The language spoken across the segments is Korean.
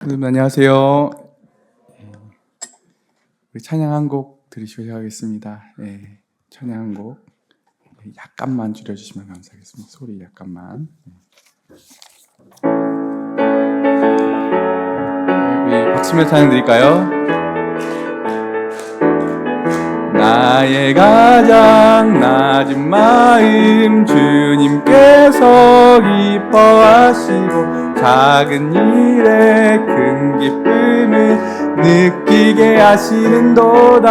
여러분 안녕하세요. 우리 찬양 한 곡 들으셔야 하겠습니다. 찬양 한 곡 약간만 줄여주시면 감사하겠습니다. 소리 약간만. 우리 박수며 찬양 드릴까요? 나의 가장 낮은 마음 주님께서 기뻐하시고 작은 일에 큰 기쁨을 느끼게 하시는도다.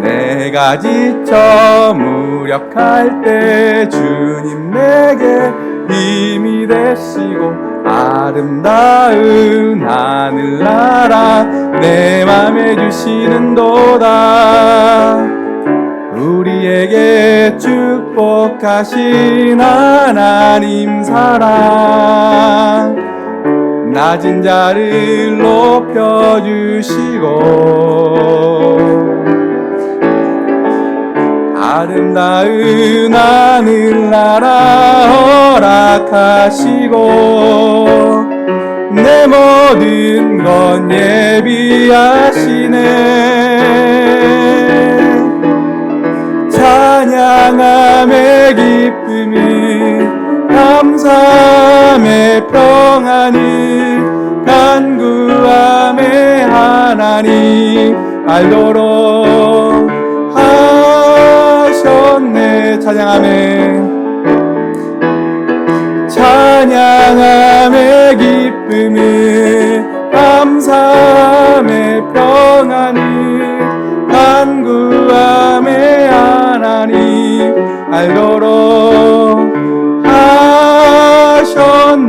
내가 지쳐 무력할 때 주님 내게 힘이 되시고 아름다운 하늘나라 내 맘에 주시는도다. 우리에게 축복하신 하나님 사랑 낮은 자를 높여주시고 아름다운 하늘나라 허락하시고 내 모든 건 예비하시네. 찬양함의 기쁨이 감사함의 평안이 간구함의 하나님 알도록 하셨네. 찬양함의 기쁨을 감사함의 평안을 간구함의 하나님 알도록 하셨네.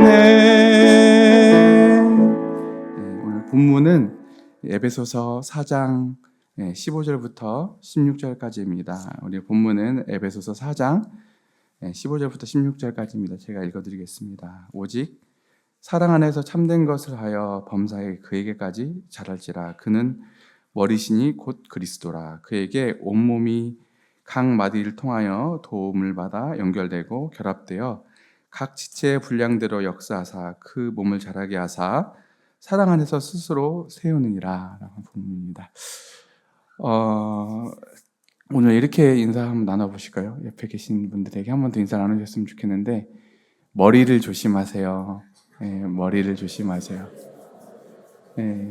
오늘 본문은 에베소서 4장 15절부터 16절까지입니다. 우리 본문은 에베소서 4장 15절부터 16절까지입니다. 제가 읽어드리겠습니다. 오직 사랑 안에서 참된 것을 하여 범사에 그에게까지 자랄지라. 그는 머리시니 곧 그리스도라. 그에게 온몸이 각 마디를 통하여 도움을 받아 연결되고 결합되어 각 지체의 분량대로 역사하사 그 몸을 자라게 하사 사랑 안에서 스스로 세우느니라. 라는 본문입니다. 오늘 이렇게 인사 한번 나눠보실까요? 옆에 계신 분들에게 한 번 더 인사 나누셨으면 좋겠는데, 머리를 조심하세요. 머리를 조심하세요.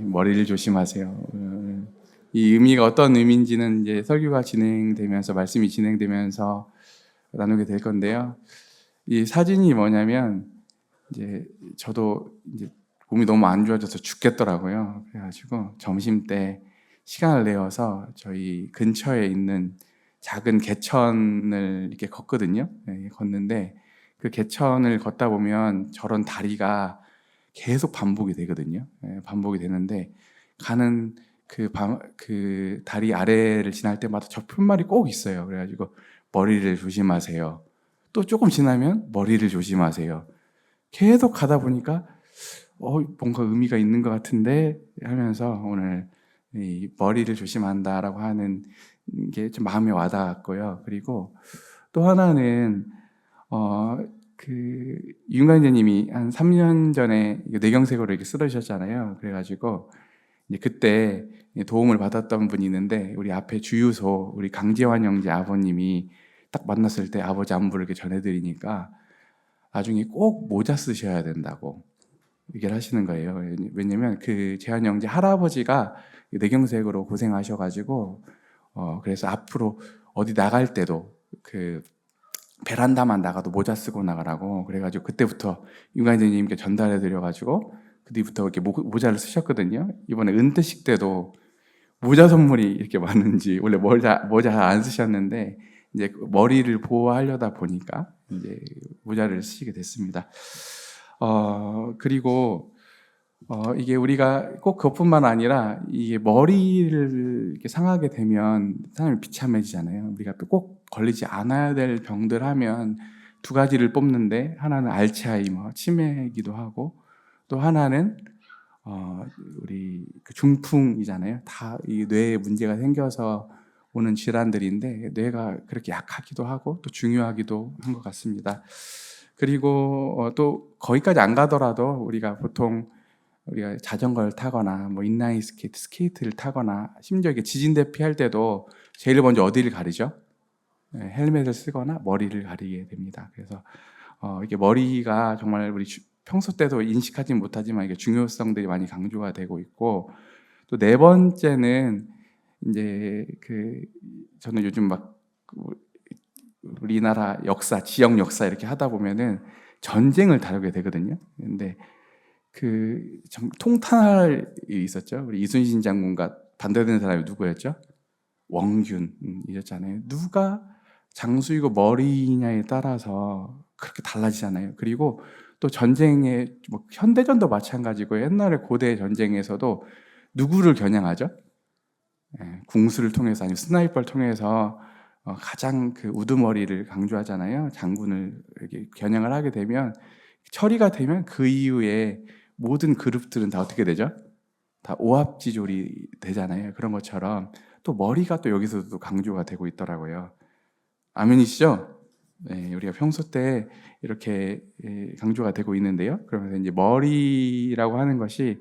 머리를 조심하세요. 이 의미가 어떤 의미인지는 이제 설교가 진행되면서, 말씀이 진행되면서 나누게 될 건데요. 이 사진이 뭐냐면, 이제 저도 이제 몸이 너무 안 좋아져서 죽겠더라고요. 그래가지고 점심 때 시간을 내어서 저희 근처에 있는 작은 개천을 이렇게 걷거든요. 걷는데 그 개천을 걷다 보면 저런 다리가 계속 반복이 되거든요. 반복이 되는데 가는 그 다리 아래를 지날 때마다 저 푯말이 꼭 있어요. 그래가지고 머리를 조심하세요. 또 조금 지나면 머리를 조심하세요. 계속 가다 보니까 뭔가 의미가 있는 것 같은데 하면서 오늘 이 머리를 조심한다라고 하는 게 좀 마음에 와닿았고요. 그리고 또 하나는 윤관재님이 한 3년 전에 뇌경색으로 이렇게 쓰러지셨잖아요. 그래가지고 이제 그때 도움을 받았던 분이 있는데 우리 앞에 주유소 우리 강재환 형제 아버님이 딱 만났을 때 아버지 안부를 이렇게 전해드리니까 나중에 꼭 모자 쓰셔야 된다고 얘기를 하시는 거예요. 왜냐면 그 재환 형제 할아버지가 뇌경색으로 고생하셔가지고 그래서 앞으로 어디 나갈 때도 그 베란다만 나가도 모자 쓰고 나가라고 그래가지고 그때부터 윤관재님께 전달해 드려가지고 그 뒤부터 이렇게 모자를 쓰셨거든요. 이번에 은퇴식 때도 모자 선물이 이렇게 많은지 원래 모자 안 쓰셨는데 이제 머리를 보호하려다 보니까 이제 모자를 쓰시게 됐습니다. 그리고 이게 우리가 꼭 그것뿐만 아니라 이게 머리를 이렇게 상하게 되면 사람이 비참해지잖아요. 우리가 꼭 걸리지 않아야 될 병들 하면 두 가지를 뽑는데 하나는 알츠하이머, 치매이기도 하고 또 하나는 우리 그 중풍이잖아요. 다 이 뇌에 문제가 생겨서 오는 질환들인데 뇌가 그렇게 약하기도 하고 또 중요하기도 한 것 같습니다. 그리고 또 거기까지 안 가더라도 우리가 보통 우리가 자전거를 타거나 뭐 인라인 스케이트를 타거나 심지어 이게 지진 대피할 때도 제일 먼저 어디를 가리죠? 헬멧을 쓰거나 머리를 가리게 됩니다. 그래서 이게 머리가 정말 우리 평소 때도 인식하지 못하지만 이게 중요성들이 많이 강조가 되고 있고, 또 네 번째는 이제 저는 요즘 막 우리나라 역사, 지역 역사 이렇게 하다 보면은 전쟁을 다루게 되거든요. 근데 통탄할 일이 있었죠. 우리 이순신 장군과 반대되는 사람이 누구였죠? 원균이었잖아요. 누가 장수이고 머리냐에 따라서 그렇게 달라지잖아요. 그리고 또 전쟁에 뭐 현대전도 마찬가지고 옛날에 고대 전쟁에서도 누구를 겨냥하죠? 궁수를 통해서 아니면 스나이퍼를 통해서 가장 우두머리를 강조하잖아요. 장군을 이렇게 겨냥을 하게 되면, 처리가 되면 그 이후에 모든 그룹들은 다 어떻게 되죠? 다 오합지졸이 되잖아요. 그런 것처럼 또 머리가 또 여기서도 강조가 되고 있더라고요. 아멘이시죠? 네, 우리가 평소 때 이렇게 강조가 되고 있는데요. 그러면서 이제 머리라고 하는 것이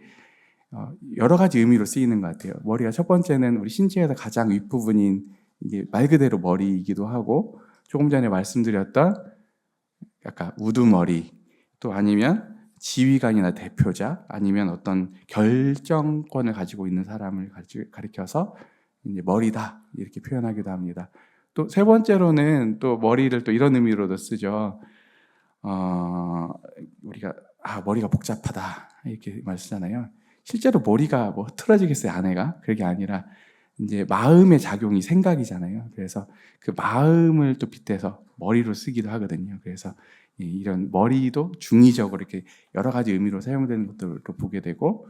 여러 가지 의미로 쓰이는 것 같아요. 머리가 첫 번째는 우리 신체에서 가장 윗부분인, 이게 말 그대로 머리이기도 하고, 조금 전에 말씀드렸던 약간 우두머리, 또 아니면 지휘관이나 대표자, 아니면 어떤 결정권을 가지고 있는 사람을 가리켜서 이제 머리다 이렇게 표현하기도 합니다. 또 세 번째로는 또 머리를 또 이런 의미로도 쓰죠. 우리가 머리가 복잡하다 이렇게 말 쓰잖아요. 실제로 머리가 뭐 흐트러지겠어요, 아내가? 그게 아니라 이제 마음의 작용이 생각이잖아요. 그래서 그 마음을 또 빗대서 머리로 쓰기도 하거든요. 그래서 이런 머리도 중의적으로 이렇게 여러 가지 의미로 사용되는 것들을 또 보게 되고,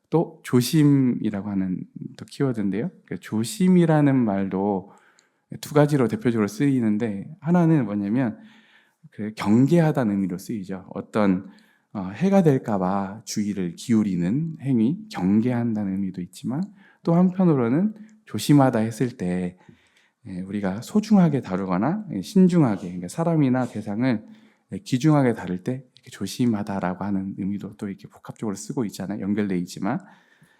또 조심이라고 하는 또 키워드인데요. 조심이라는 말도 두 가지로 대표적으로 쓰이는데, 하나는 뭐냐면 경계하다는 의미로 쓰이죠. 어떤 해가 될까봐 주의를 기울이는 행위, 경계한다는 의미도 있지만, 또 한편으로는 조심하다 했을 때 우리가 소중하게 다루거나 신중하게, 그러니까 사람이나 대상을 귀중하게 다룰 때 이렇게 조심하다라고 하는 의미도 또 이렇게 복합적으로 쓰고 있잖아요. 연결돼 있지만.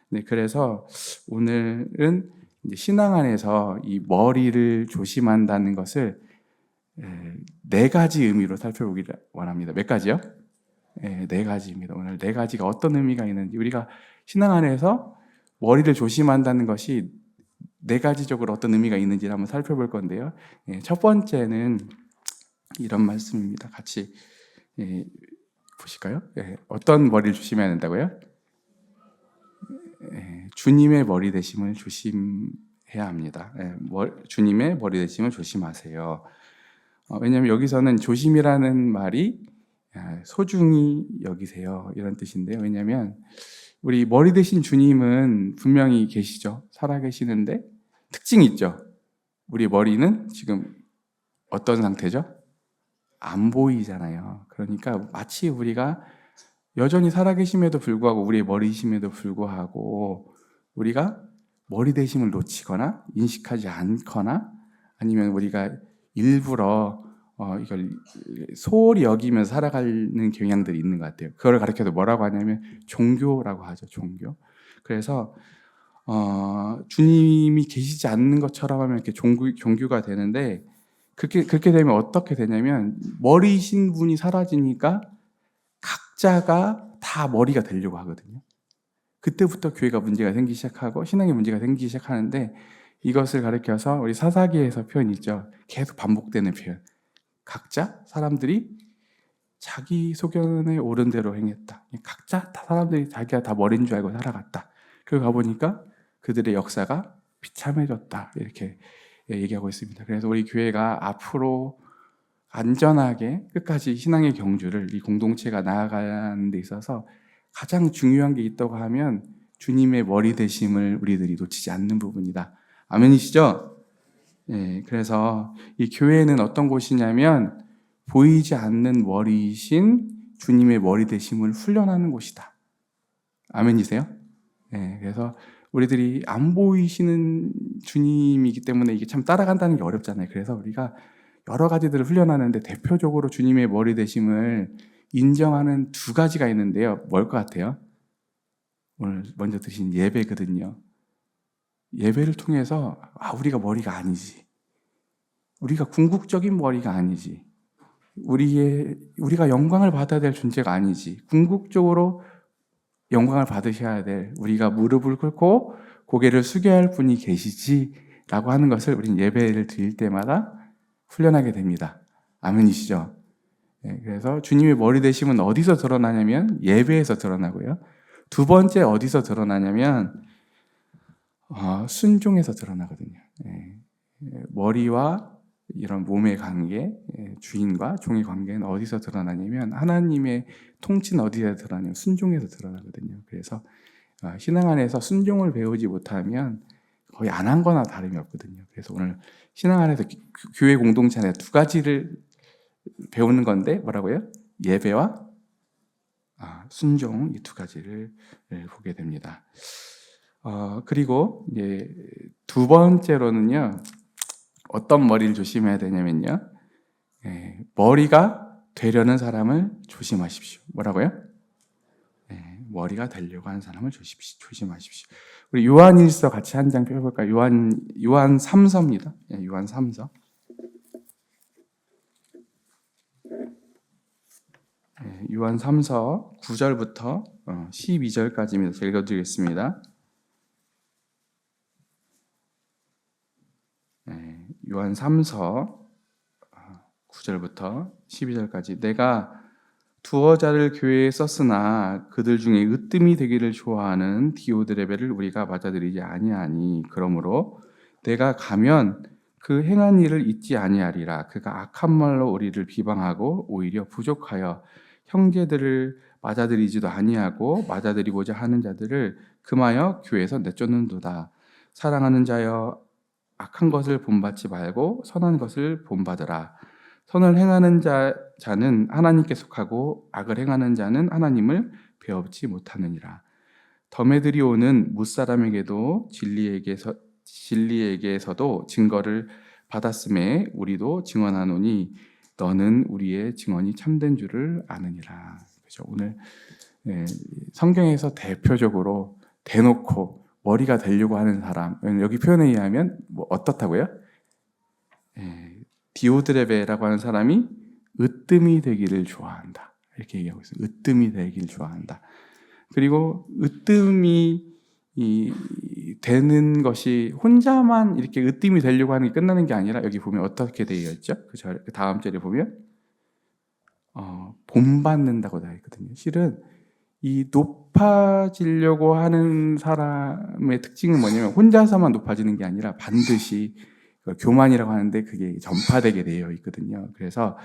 네, 그래서 오늘은 이제 신앙 안에서 이 머리를 조심한다는 것을 네 가지 의미로 살펴보기를 원합니다. 몇 가지요? 네 가지입니다. 오늘 네 가지가 어떤 의미가 있는지, 우리가 신앙 안에서 머리를 조심한다는 것이 네 가지적으로 어떤 의미가 있는지를 한번 살펴볼 건데요. 첫 번째는 이런 말씀입니다. 같이 보실까요? 어떤 머리를 조심해야 된다고요? 주님의 머리 되심을 조심해야 합니다. 주님의 머리 되심을 조심하세요. 왜냐하면 여기서는 조심이라는 말이 소중히 여기세요 이런 뜻인데요. 왜냐하면 우리 머리 되신 주님은 분명히 계시죠. 살아계시는데 특징이 있죠. 우리 머리는 지금 어떤 상태죠? 안 보이잖아요. 그러니까 마치 우리가 여전히 살아계심에도 불구하고, 우리의 머리심에도 불구하고 우리가 머리 되심을 놓치거나 인식하지 않거나, 아니면 우리가 일부러 이걸 소홀히 여기면서 살아가는 경향들이 있는 것 같아요. 그걸 가르쳐도 뭐라고 하냐면 종교라고 하죠. 종교. 그래서 주님이 계시지 않는 것처럼 하면 이렇게 종교가 되는데, 그렇게 되면 어떻게 되냐면 머리신 분이 사라지니까 각자가 다 머리가 되려고 하거든요. 그때부터 교회가 문제가 생기기 시작하고 신앙의 문제가 생기기 시작하는데, 이것을 가리켜서 우리 사사기에서 표현이 있죠. 계속 반복되는 표현. 각자 사람들이 자기 소견에 옳은 대로 행했다. 각자 다 사람들이 자기가 다 머리인 줄 알고 살아갔다. 그리고 가보니까 그들의 역사가 비참해졌다. 이렇게 얘기하고 있습니다. 그래서 우리 교회가 앞으로 안전하게 끝까지 신앙의 경주를, 이 공동체가 나아가는 데 있어서 가장 중요한 게 있다고 하면 주님의 머리 되심을 우리들이 놓치지 않는 부분이다. 아멘이시죠? 그래서 이 교회는 어떤 곳이냐면 보이지 않는 머리이신 주님의 머리 되심을 훈련하는 곳이다. 아멘이세요? 그래서 우리들이 안 보이시는 주님이기 때문에 이게 참 따라간다는 게 어렵잖아요. 그래서 우리가 여러 가지들을 훈련하는데 대표적으로 주님의 머리 되심을 인정하는 두 가지가 있는데요. 뭘 것 같아요? 오늘 먼저 드신 예배거든요. 예배를 통해서 우리가 머리가 아니지, 우리가 궁극적인 머리가 아니지, 우리가 영광을 받아야 될 존재가 아니지, 궁극적으로 영광을 받으셔야 될, 우리가 무릎을 꿇고 고개를 숙여야 할 분이 계시지 라고 하는 것을 우리는 예배를 드릴 때마다 훈련하게 됩니다. 아멘이시죠? 네, 그래서 주님의 머리 되심은 어디서 드러나냐면 예배에서 드러나고요. 두 번째 어디서 드러나냐면 순종에서 드러나거든요. 머리와 이런 몸의 관계, 주인과 종의 관계는 어디서 드러나냐면 하나님의 통치는 어디서 드러나냐면 순종에서 드러나거든요. 그래서 신앙 안에서 순종을 배우지 못하면 거의 안 한 거나 다름이 없거든요. 그래서 오늘 신앙 안에서 교회 공동체 안에 두 가지를 배우는 건데 뭐라고요? 예배와 순종, 이 두 가지를 보게 됩니다. 그리고 이제 두 번째로는요, 어떤 머리를 조심해야 되냐면요, 머리가 되려는 사람을 조심하십시오. 뭐라고요? 머리가 되려고 하는 사람을 조심하십시오. 우리 요한일서 같이 한 장 펴볼까요? 요한 3서입니다. 요한 3서. 요한 3서 9절부터 12절까지입니다. 제가 읽어드리겠습니다. 요한 3서 9절부터 12절까지. 내가 두어 자를 교회에 썼으나 그들 중에 으뜸이 되기를 좋아하는 디오드레베를 우리가 맞아들이지 아니하니, 그러므로 내가 가면 그 행한 일을 잊지 아니하리라. 그가 악한 말로 우리를 비방하고 오히려 부족하여 형제들을 맞아들이지도 아니하고 맞아들이고자 하는 자들을 금하여 교회에서 내쫓는도다. 사랑하는 자여, 악한 것을 본받지 말고 선한 것을 본받으라. 선을 행하는 자는 하나님께 속하고 악을 행하는 자는 하나님을 배웁지 못하느니라. 덤에들이 오는 무사람에게도 진리에게서도 증거를 받았음에 우리도 증언하노니 너는 우리의 증언이 참된 줄을 아느니라. 그렇죠? 오늘 성경에서 대표적으로 대놓고 머리가 되려고 하는 사람, 여기 표현에 의하면 어떻다고요? 디오드레베라고 하는 사람이 으뜸이 되기를 좋아한다, 이렇게 얘기하고 있어요. 으뜸이 되기를 좋아한다. 그리고 으뜸이 되는 것이 혼자만 이렇게 으뜸이 되려고 하는 게 끝나는 게 아니라, 여기 보면 어떻게 되어 있죠? 그 다음 절에 보면 본받는다고 되어 있거든요. 실은 이 높아지려고 하는 사람의 특징은 뭐냐면 혼자서만 높아지는 게 아니라 반드시 교만이라고 하는데 그게 전파되게 되어 있거든요. 그래서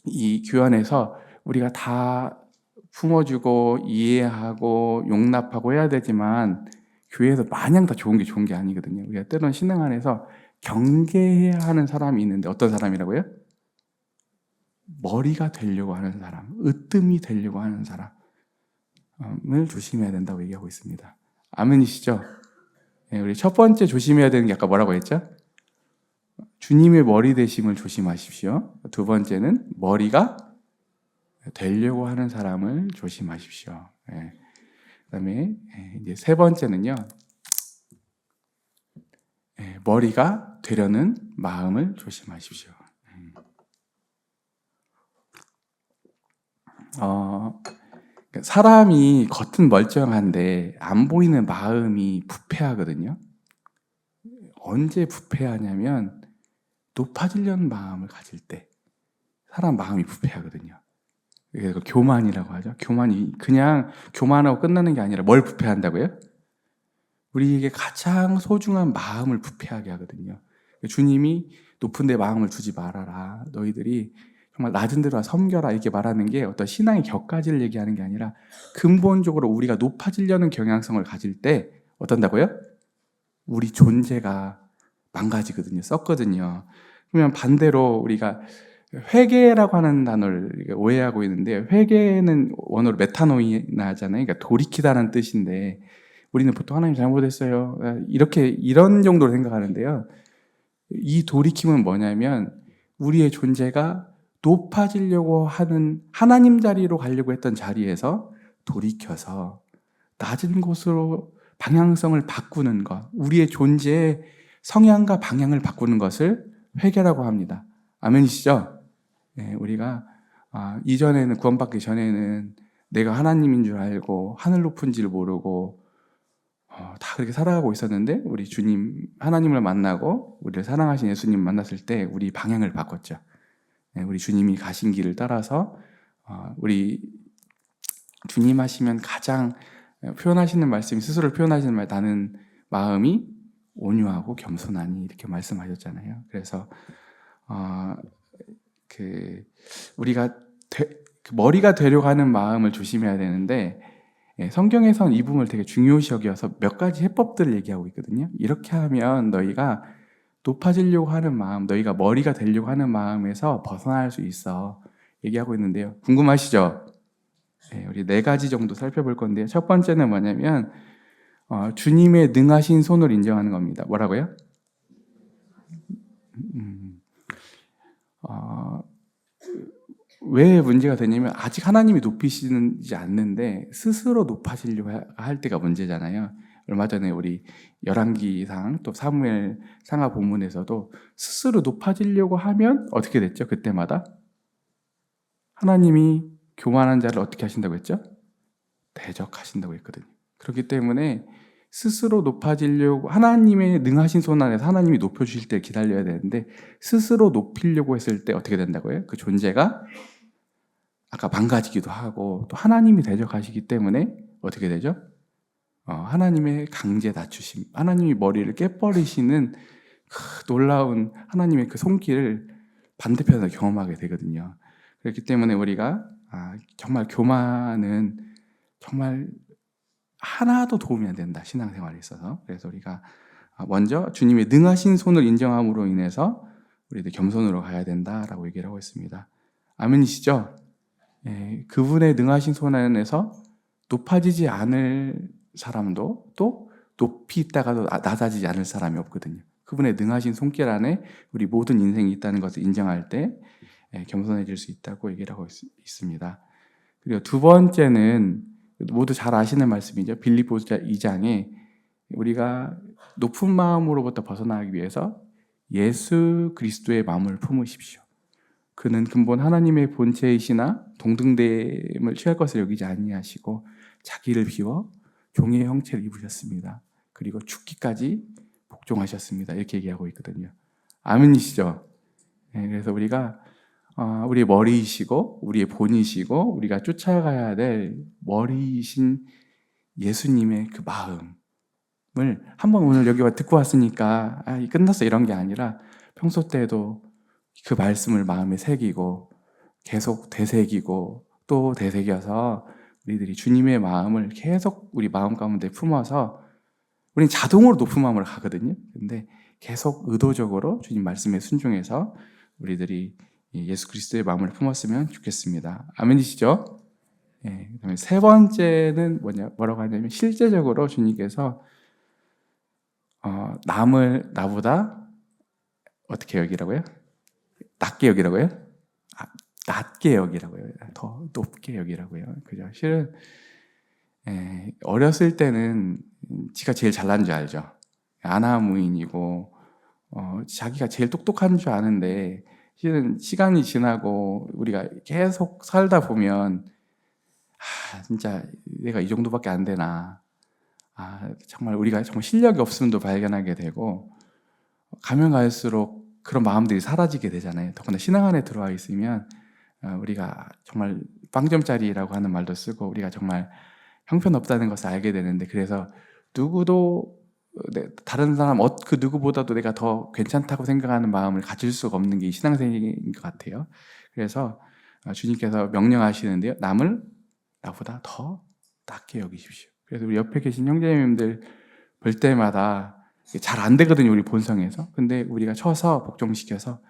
이 교환에서 우리가 다 품어주고 이해하고 용납하고 해야 되지만 교회에서 마냥 다 좋은 게 아니거든요. 우리가 때로는 신앙 안에서 경계해야 하는 사람이 있는데, 어떤 사람이라고요? 머리가 되려고 하는 사람, 으뜸이 되려고 하는 사람을 조심해야 된다고 얘기하고 있습니다. 아멘이시죠? 우리 첫 번째 조심해야 되는 게 아까 뭐라고 했죠? 주님의 머리 되심을 조심하십시오. 두 번째는 머리가 되려고 하는 사람을 조심하십시오. 그다음에 이제 세 번째는요, 머리가 되려는 마음을 조심하십시오. 사람이 겉은 멀쩡한데 안 보이는 마음이 부패하거든요. 언제 부패하냐면 높아지려는 마음을 가질 때 사람 마음이 부패하거든요. 그래서 교만이라고 하죠. 교만이 그냥 교만하고 끝나는 게 아니라 뭘 부패한다고요? 우리에게 가장 소중한 마음을 부패하게 하거든요. 주님이 높은 데 마음을 두지 말아라, 너희들이 정말 낮은 데로 섬겨라, 이렇게 말하는 게 어떤 신앙의 격가지를 얘기하는 게 아니라 근본적으로 우리가 높아지려는 경향성을 가질 때 어떤다고요? 우리 존재가 망가지거든요. 썩거든요. 그러면 반대로 우리가 회개라고 하는 단어를 오해하고 있는데, 회개는 원어로 메타노이나잖아요. 그러니까 돌이키다는 뜻인데 우리는 보통 하나님 잘못했어요, 이런 정도로 생각하는데요. 이 돌이킴은 뭐냐면 우리의 존재가 높아지려고 하는, 하나님 자리로 가려고 했던 자리에서 돌이켜서 낮은 곳으로 방향성을 바꾸는 것, 우리의 존재의 성향과 방향을 바꾸는 것을 회개라고 합니다. 아멘이시죠? 네, 우리가 이전에는, 구원받기 전에는 내가 하나님인 줄 알고 하늘 높은 줄 모르고 다 그렇게 살아가고 있었는데, 우리 주님 하나님을 만나고 우리를 사랑하신 예수님 만났을 때 우리 방향을 바꿨죠. 네, 우리 주님이 가신 길을 따라서 우리 주님 하시면 가장 표현하시는 말씀이, 스스로를 표현하시는 말, 나는 마음이 온유하고 겸손하니, 이렇게 말씀하셨잖아요. 그래서 우리가 머리가 되려고 하는 마음을 조심해야 되는데, 성경에서는 이 부분을 되게 중요시 여겨서 몇 가지 해법들을 얘기하고 있거든요. 이렇게 하면 너희가 높아지려고 하는 마음, 너희가 머리가 되려고 하는 마음에서 벗어날 수 있어, 얘기하고 있는데요. 궁금하시죠? 우리 4가지 정도 살펴볼 건데요. 첫 번째는 뭐냐면 주님의 능하신 손을 인정하는 겁니다. 뭐라고요? 왜 문제가 되냐면, 아직 하나님이 높이시지 않는데 스스로 높아지려고 할 때가 문제잖아요. 얼마 전에 우리 열왕기상, 또 사무엘 상하 본문에서도 스스로 높아지려고 하면 어떻게 됐죠? 그때마다 하나님이 교만한 자를 어떻게 하신다고 했죠? 대적하신다고 했거든요. 그렇기 때문에 스스로 높아지려고, 하나님의 능하신 손 안에서 하나님이 높여주실 때 기다려야 되는데, 스스로 높이려고 했을 때 어떻게 된다고요? 그 존재가 아까 망가지기도 하고, 또 하나님이 대적하시기 때문에 어떻게 되죠? 하나님의 강제 낮추심, 하나님이 머리를 깨버리시는 그 놀라운 하나님의 그 손길을 반대편에서 경험하게 되거든요. 그렇기 때문에 우리가 정말 교만은 정말 하나도 도움이 안 된다, 신앙생활에 있어서. 그래서 우리가 먼저 주님의 능하신 손을 인정함으로 인해서 우리들 겸손으로 가야 된다라고 얘기를 하고 있습니다. 아멘이시죠? 그분의 능하신 손 안에서 높아지지 않을 사람도, 또 높이 있다가도 낮아지지 않을 사람이 없거든요. 그분의 능하신 손길 안에 우리 모든 인생이 있다는 것을 인정할 때 겸손해질 수 있다고 얘기를 하고 있습니다. 그리고 두 번째는 모두 잘 아시는 말씀이죠. 빌립보서 2장에 우리가 높은 마음으로부터 벗어나기 위해서 예수 그리스도의 마음을 품으십시오. 그는 근본 하나님의 본체이시나 동등됨을 취할 것을 여기지 아니하시고 자기를 비워 종의 형체를 입으셨습니다. 그리고 죽기까지 복종하셨습니다. 이렇게 얘기하고 있거든요. 아멘이시죠? 그래서 우리가 우리의 머리이시고 우리의 본이시고 우리가 쫓아가야 될 머리이신 예수님의 그 마음을 한번 오늘 여기 듣고 왔으니까 끝났어, 이런 게 아니라 평소 때에도 그 말씀을 마음에 새기고 계속 되새기고 또 되새겨서 우리들이 주님의 마음을 계속 우리 마음 가운데 품어서, 우리는 자동으로 높은 마음으로 가거든요. 근데 계속 의도적으로 주님 말씀에 순종해서 우리들이 예수 그리스도의 마음을 품었으면 좋겠습니다. 아멘이시죠? 그다음에 세 번째는 뭐라고 하냐면, 실제적으로 주님께서 남을 나보다 어떻게 여기라고요? 낮게 여기라고요? 낮게 여기라고요. 더 높게 여기라고요. 그죠? 실은 어렸을 때는 지가 제일 잘난 줄 알죠. 아나무인이고 자기가 제일 똑똑한 줄 아는데, 실은 시간이 지나고 우리가 계속 살다 보면 진짜 내가 이 정도밖에 안 되나, 정말 우리가 정말 실력이 없음도 발견하게 되고, 가면 갈수록 그런 마음들이 사라지게 되잖아요. 더구나 신앙 안에 들어와 있으면 우리가 정말 빵점짜리라고 하는 말도 쓰고, 우리가 정말 형편없다는 것을 알게 되는데, 그래서 누구도 다른 사람 그 누구보다도 내가 더 괜찮다고 생각하는 마음을 가질 수가 없는 게 이 신앙생활인 것 같아요. 그래서 주님께서 명령하시는데요, 남을 나보다 더 낮게 여기십시오. 그래서 우리 옆에 계신 형제님들 볼 때마다 잘 안 되거든요, 우리 본성에서. 근데 우리가 쳐서 복종시켜서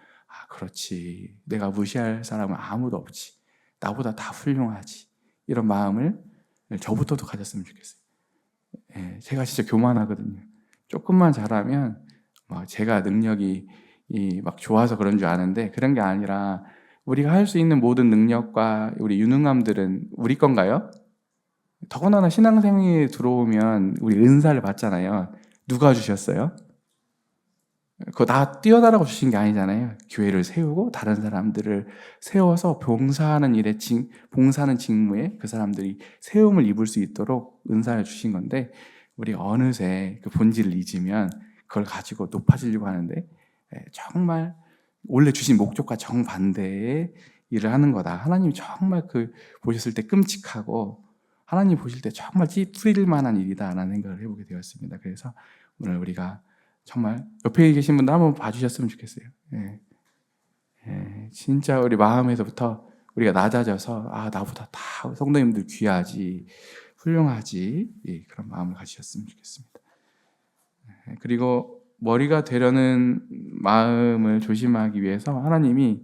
그렇지, 내가 무시할 사람은 아무도 없지, 나보다 다 훌륭하지, 이런 마음을 저부터도 가졌으면 좋겠어요. 제가 진짜 교만하거든요. 조금만 잘하면 제가 능력이 막 좋아서 그런 줄 아는데, 그런 게 아니라 우리가 할 수 있는 모든 능력과 우리 유능함들은 우리 건가요? 더군다나 신앙생활에 들어오면 우리 은사를 받잖아요. 누가 주셨어요? 그거 다 뛰어나라고 주신 게 아니잖아요. 교회를 세우고 다른 사람들을 세워서 봉사하는 직무에 그 사람들이 세움을 입을 수 있도록 은사를 주신 건데, 우리가 어느새 그 본질을 잊으면 그걸 가지고 높아지려고 하는데, 정말 원래 주신 목적과 정반대의 일을 하는 거다. 하나님이 정말 보셨을 때 끔찍하고, 하나님 보실 때 정말 찌푸릴 만한 일이다라는 생각을 해보게 되었습니다. 그래서 오늘 우리가 정말 옆에 계신 분들 한번 봐주셨으면 좋겠어요. 진짜 우리 마음에서부터 우리가 낮아져서 나보다 다 성도님들 귀하지, 훌륭하지, 그런 마음을 가지셨으면 좋겠습니다. 그리고 머리가 되려는 마음을 조심하기 위해서 하나님이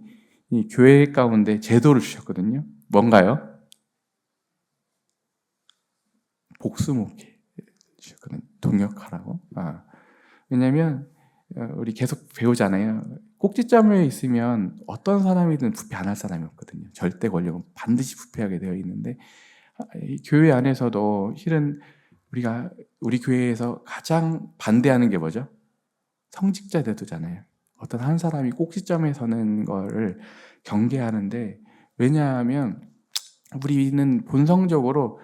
이 교회 가운데 제도를 주셨거든요. 뭔가요? 복수목회 주셨거든요. 동역하라고. 왜냐하면 우리 계속 배우잖아요. 꼭지점에 있으면 어떤 사람이든 부패 안 할 사람이 없거든요. 절대 권력은 반드시 부패하게 되어 있는데, 교회 안에서도 실은 우리 교회에서 가장 반대하는 게 뭐죠? 성직자 제도잖아요. 어떤 한 사람이 꼭지점에 서는 거를 경계하는데, 왜냐하면 우리는 본성적으로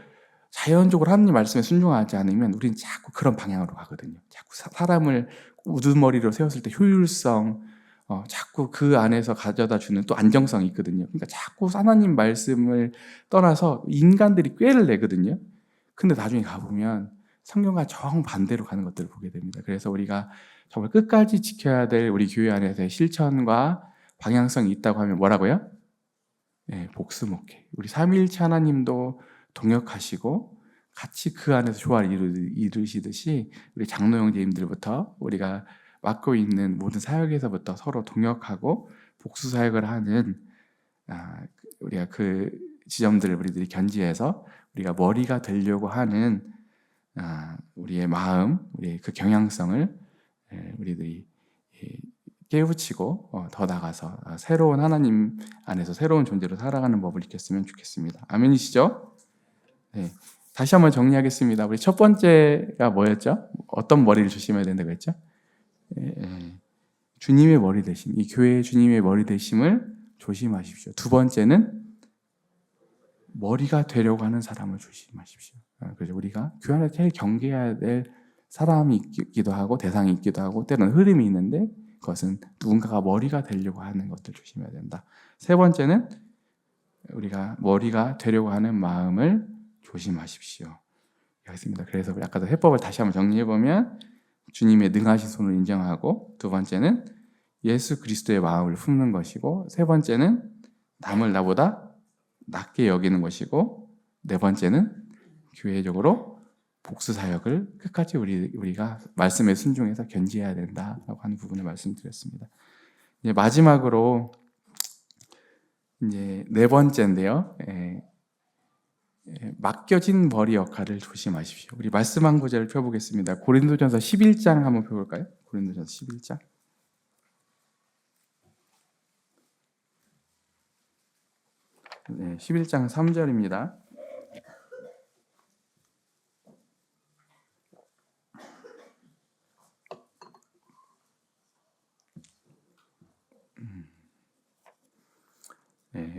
자연적으로 하나님 말씀에 순종하지 않으면 우리는 자꾸 그런 방향으로 가거든요. 자꾸 사람을 우두머리로 세웠을 때 효율성, 자꾸 그 안에서 가져다 주는 또 안정성이 있거든요. 그러니까 자꾸 하나님 말씀을 떠나서 인간들이 꾀를 내거든요. 근데 나중에 가보면 성경과 정반대로 가는 것들을 보게 됩니다. 그래서 우리가 정말 끝까지 지켜야 될 우리 교회 안에서의 실천과 방향성이 있다고 하면 뭐라고요? 복수목회. 우리 삼위일체 하나님도 동역하시고 같이 그 안에서 조화를 이루시듯이 우리 장로 형제님들부터 우리가 맡고 있는 모든 사역에서부터 서로 동역하고 복수 사역을 하는, 우리가 그 지점들을 우리들이 견지해서 우리가 머리가 되려고 하는 우리의 마음, 우리의 그 경향성을 우리들이 깨우치고 더 나가서 새로운 하나님 안에서 새로운 존재로 살아가는 법을 익혔으면 좋겠습니다. 아멘이시죠? 네. 다시 한번 정리하겠습니다. 우리 첫 번째가 뭐였죠? 어떤 머리를 조심해야 된다고 했죠? 주님의 머리 되심, 이 교회의 주님의 머리 되심을 조심하십시오. 두 번째는 머리가 되려고 하는 사람을 조심하십시오. 그래서 우리가 교회 안에 제일 경계해야 될 사람이 있기도 하고 대상이 있기도 하고 때로는 흐름이 있는데, 그것은 누군가가 머리가 되려고 하는 것들 조심해야 된다. 세 번째는 우리가 머리가 되려고 하는 마음을 조심하십시오. 했습니다. 그래서 아까도 해법을 다시 한번 정리해보면, 주님의 능하신 손을 인정하고, 두 번째는 예수 그리스도의 마음을 품는 것이고, 세 번째는 남을 나보다 낮게 여기는 것이고, 네 번째는 교회적으로 복수 사역을 끝까지 우리가 말씀에 순종해서 견지해야 된다라고 하는 부분을 말씀드렸습니다. 이제 마지막으로 이제 네 번째인데요. 맡겨진 머리 역할을 조심하십시오. 우리 말씀 한 구절을 펴보겠습니다. 고린도전서 11장 한번 펴볼까요? 고린도전서 11장. 네, 11장 3절입니다.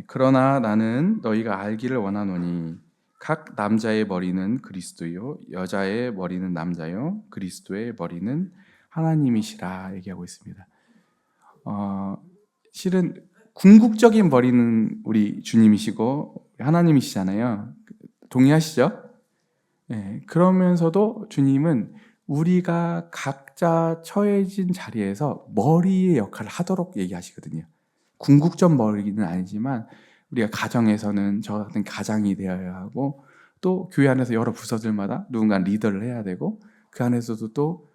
그러나 나는 너희가 알기를 원하노니 각 남자의 머리는 그리스도요 여자의 머리는 남자요 그리스도의 머리는 하나님이시라 얘기하고 있습니다. 실은 궁극적인 머리는 우리 주님이시고 하나님이시잖아요. 동의하시죠? 그러면서도 주님은 우리가 각자 처해진 자리에서 머리의 역할을 하도록 얘기하시거든요. 궁극적 머리는 아니지만 우리가 가정에서는 저 같은 가장이 되어야 하고, 또 교회 안에서 여러 부서들마다 누군가 리더를 해야 되고, 그 안에서도 또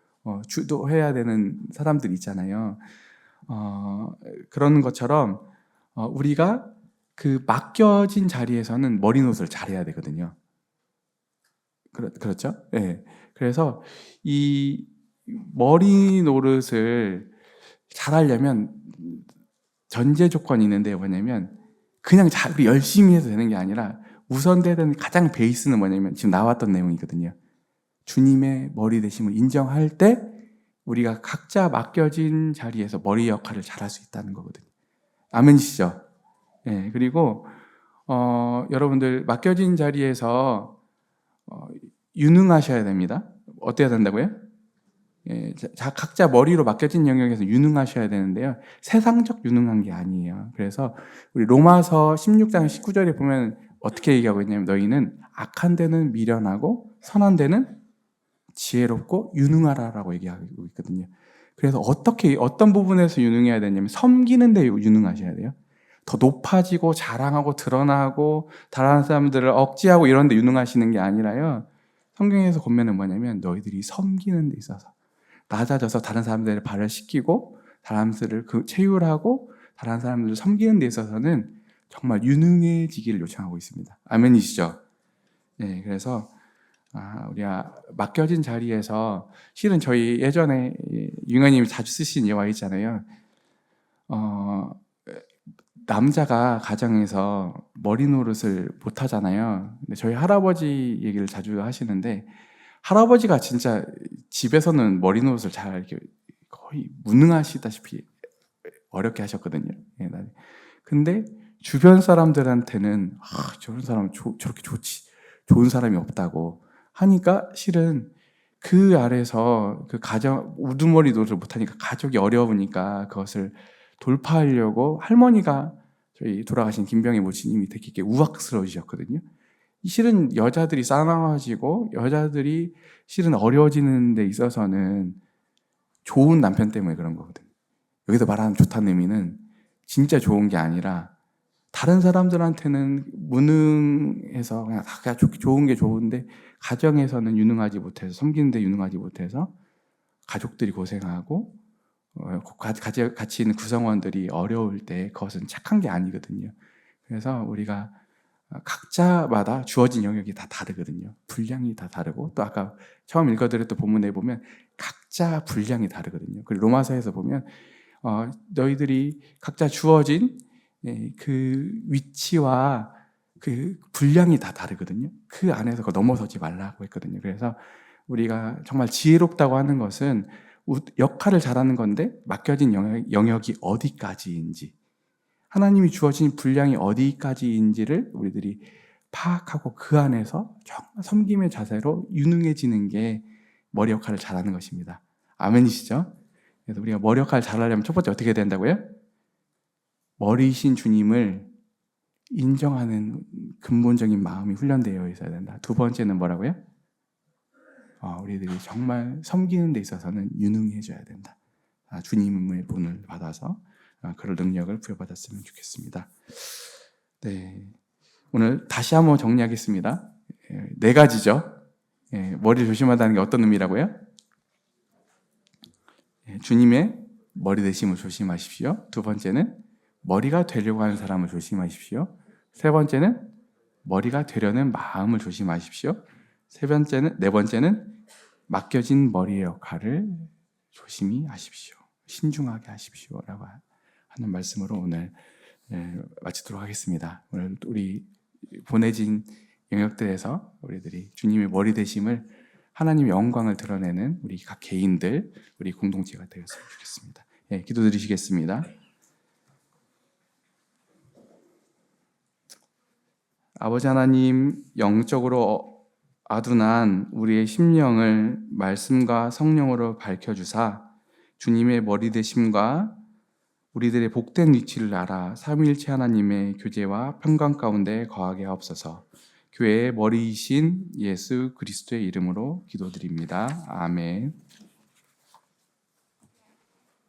주도해야 되는 사람들이 있잖아요. 그런 것처럼 우리가 그 맡겨진 자리에서는 머리노릇을 잘해야 되거든요. 그렇죠? 네. 그래서 이 머리 노릇을 잘하려면 전제 조건이 있는데 뭐냐면 그냥 우리 열심히 해서 되는 게 아니라 우선되는 가장 베이스는 뭐냐면 지금 나왔던 내용이거든요. 주님의 머리 되심을 인정할 때 우리가 각자 맡겨진 자리에서 머리 역할을 잘할 수 있다는 거거든요. 아멘이시죠? 예, 그리고 여러분들 맡겨진 자리에서 유능하셔야 됩니다. 어때야 된다고요? 예, 각자 머리로 맡겨진 영역에서 유능하셔야 되는데요. 세상적 유능한 게 아니에요. 그래서 우리 로마서 16장 19절에 보면 어떻게 얘기하고 있냐면 너희는 악한 데는 미련하고 선한 데는 지혜롭고 유능하라라고 얘기하고 있거든요. 그래서 어떤 부분에서 유능해야 되냐면 섬기는 데 유능하셔야 돼요. 더 높아지고 자랑하고 드러나고 다른 사람들을 억지하고 이런 데 유능하시는 게 아니라요. 성경에서 보면은 뭐냐면 너희들이 섬기는 데 있어서 낮아져서 다른 사람들을 발을 씻기고 다른 사람들을 체휼하고 다른 사람들을 섬기는 데 있어서는 정말 유능해지기를 요청하고 있습니다. 아멘이시죠? 네, 그래서 우리가 맡겨진 자리에서 실은 저희 예전에 융아님이 자주 쓰신 예화 있잖아요. 남자가 가정에서 머리 노릇을 못 하잖아요. 근데 저희 할아버지 얘기를 자주 하시는데 할아버지가 진짜 집에서는 머리 노릇을 잘 이렇게 거의 무능하시다시피 어렵게 하셨거든요. 근데 주변 사람들한테는 저런 사람은 저렇게 좋은 사람이 없다고 하니까 실은 그 아래서 그 가정 우두머리 노릇을 못하니까 가족이 어려우니까 그것을 돌파하려고 할머니가 저희 돌아가신 김병희 모친님이 되게 우악스러우셨거든요. 실은 여자들이 싸나워지고 여자들이 실은 어려워지는 데 있어서는 좋은 남편 때문에 그런 거거든요. 여기서 말하는 좋다는 의미는 진짜 좋은 게 아니라 다른 사람들한테는 무능해서 그냥 다 좋은 게 좋은데 가정에서는 유능하지 못해서 섬기는데 유능하지 못해서 가족들이 고생하고 같이 있는 구성원들이 어려울 때 그것은 착한 게 아니거든요. 그래서 우리가 각자마다 주어진 영역이 다 다르거든요. 분량이 다 다르고 또 아까 처음 읽어드렸던 본문에 보면 각자 분량이 다르거든요. 그리고 로마서에서 보면 너희들이 각자 주어진 그 위치와 그 분량이 다 다르거든요. 그 안에서 넘어서지 말라고 했거든요. 그래서 우리가 정말 지혜롭다고 하는 것은 역할을 잘하는 건데 맡겨진 영역이 어디까지인지 하나님이 주어진 분량이 어디까지인지를 우리들이 파악하고 그 안에서 정말 섬김의 자세로 유능해지는 게 머리 역할을 잘하는 것입니다. 아멘이시죠? 그래서 우리가 머리 역할을 잘하려면 첫 번째 어떻게 해야 된다고요? 머리이신 주님을 인정하는 근본적인 마음이 훈련되어 있어야 된다. 두 번째는 뭐라고요? 우리들이 정말 섬기는 데 있어서는 유능해져야 된다. 주님의 본을 받아서 그런 능력을 부여받았으면 좋겠습니다. 네, 오늘 다시 한번 정리하겠습니다. 4가지죠. 머리를 조심하다는 게 어떤 의미라고요? 주님의 머리 되심을 조심하십시오. 두 번째는 머리가 되려고 하는 사람을 조심하십시오. 세 번째는 머리가 되려는 마음을 조심하십시오. 네 번째는 맡겨진 머리의 역할을 조심히 하십시오. 신중하게 하십시오. 라고 하는 말씀으로 오늘 마치도록 하겠습니다. 오늘 우리 보내진 영역들에서 우리들이 주님의 머리 되심을 하나님의 영광을 드러내는 우리 각 개인들, 우리 공동체가 되었으면 좋겠습니다. 기도드리시겠습니다. 아버지 하나님, 영적으로 아둔한 우리의 심령을 말씀과 성령으로 밝혀주사 주님의 머리 되심과 우리들의 복된 위치를 알아 삼위일체 하나님의 교제와 평강 가운데 거하게 하옵소서. 교회의 머리이신 예수 그리스도의 이름으로 기도드립니다. 아멘.